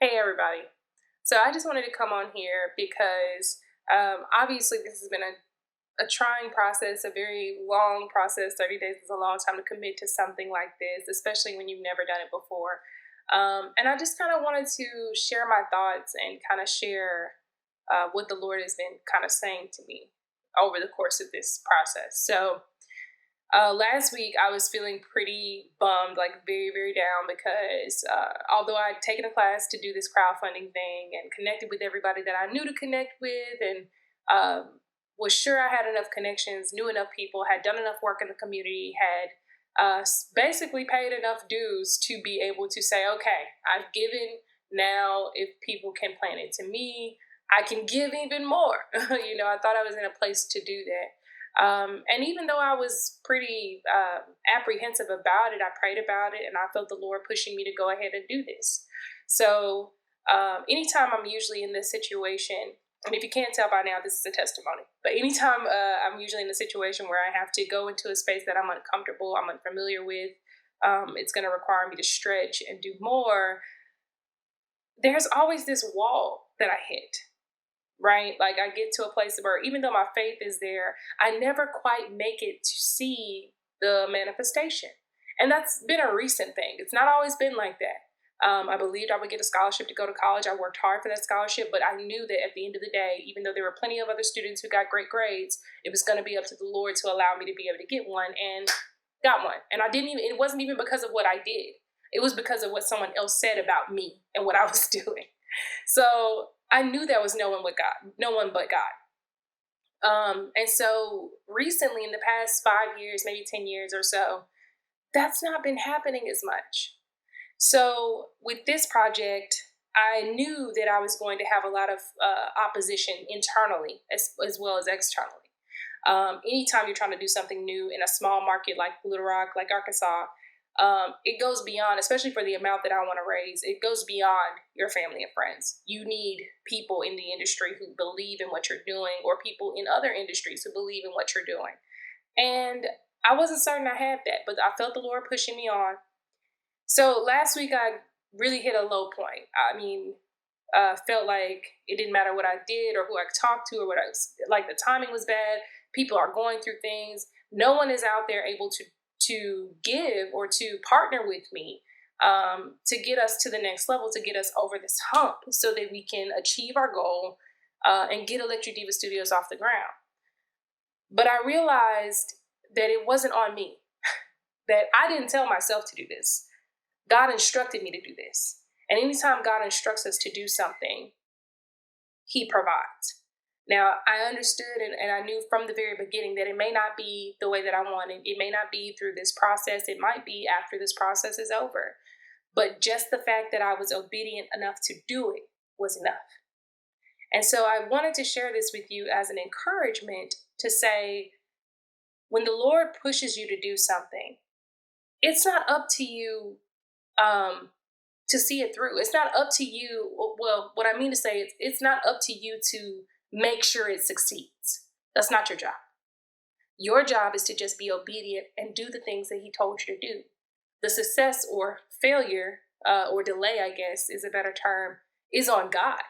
Hey, everybody. So I just wanted to come on here because obviously this has been a trying process, a very long process. 30 days is a long time to commit to something like this, especially when you've never done it before. And I just kind of wanted to share my thoughts and kind of share what the Lord has been kind of saying to me over the course of this process. So, last week, I was feeling pretty bummed, like very, very down, because although I'd taken a class to do this crowdfunding thing and connected with everybody that I knew to connect with, and was sure I had enough connections, knew enough people, had done enough work in the community, had basically paid enough dues to be able to say, okay, I've given. Now, if people can plan it to me, I can give even more. I thought I was in a place to do that. And even though I was pretty apprehensive about it, I prayed about it and I felt the Lord pushing me to go ahead and do this. So, anytime I'm usually in this situation, and if you can't tell by now, this is a testimony, but anytime I'm usually in a situation where I have to go into a space that I'm uncomfortable, I'm unfamiliar with, it's going to require me to stretch and do more, there's always this wall that I hit, right? Like I get to a place where even though my faith is there, I never quite make it to see the manifestation. And that's been a recent thing. It's not always been like that. I believed I would get a scholarship to go to college. I worked hard for that scholarship, but I knew that at the end of the day, even though there were plenty of other students who got great grades, it was going to be up to the Lord to allow me to be able to get one, and got one. And I didn't even, it wasn't even because of what I did. It was because of what someone else said about me and what I was doing. So I knew there was no one but God. And so recently, in the past 5 years, maybe 10 years or so, that's not been happening as much. So with this project, I knew that I was going to have a lot of opposition internally as well as externally. Anytime you're trying to do something new in a small market like Little Rock, like Arkansas, it goes beyond, especially for the amount that I want to raise, it goes beyond your family and friends. You need people in the industry who believe in what you're doing, or people in other industries who believe in what you're doing. And I wasn't certain I had that, but I felt the Lord pushing me on. So last week, I really hit a low point. I mean, felt like it didn't matter what I did or who I talked to or what I was like. The timing was bad. People are going through things. No one is out there able to give or to partner with me, to get us to the next level, to get us over this hump, so that we can achieve our goal and get Electric Diva Studios off the ground. But I realized that it wasn't on me. That I didn't tell myself to do this. God instructed me to do this. And anytime God instructs us to do something, He provides. Now, I understood and I knew from the very beginning that it may not be the way that I wanted. It may not be through this process. It might be after this process is over. But just the fact that I was obedient enough to do it was enough. And so I wanted to share this with you as an encouragement to say, when the Lord pushes you to do something, it's not up to you um, to see it through. It's not up to you. Well, what I mean to say is, it's not up to you to make sure it succeeds. That's not your job. Your job is to just be obedient and do the things that He told you to do. The success or failure, or delay, I guess is a better term, is on God.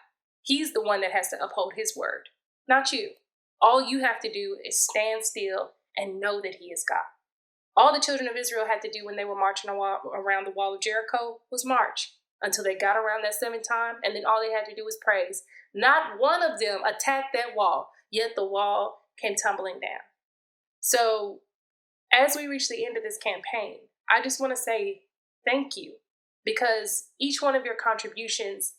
He's the one that has to uphold His word, not you. All you have to do is stand still and know that He is God. All the children of Israel had to do when they were marching around the wall of Jericho was march until they got around that seventh time, and then all they had to do was praise. Not one of them attacked that wall, yet the wall came tumbling down. So, as we reach the end of this campaign, I just want to say thank you, because each one of your contributions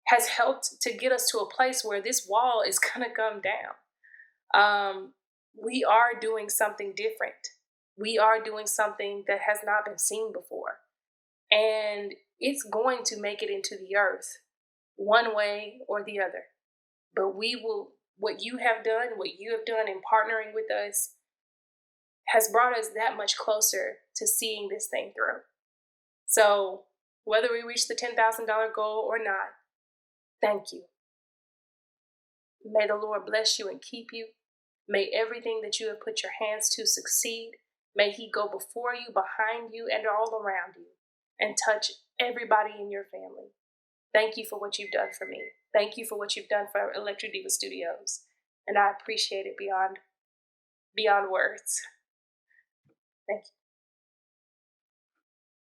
has helped to get us to a place where this wall is going to come down. We are doing something different. We are doing something that has not been seen before. And it's going to make it into the earth one way or the other. But what you have done in partnering with us has brought us that much closer to seeing this thing through. So whether we reach the $10,000 goal or not, thank you. May the Lord bless you and keep you. May everything that you have put your hands to succeed. May He go before you, behind you, and all around you, and touch everybody in your family. Thank you for what you've done for me. Thank you for what you've done for Electric Diva Studios. And I appreciate it beyond words. Thank you.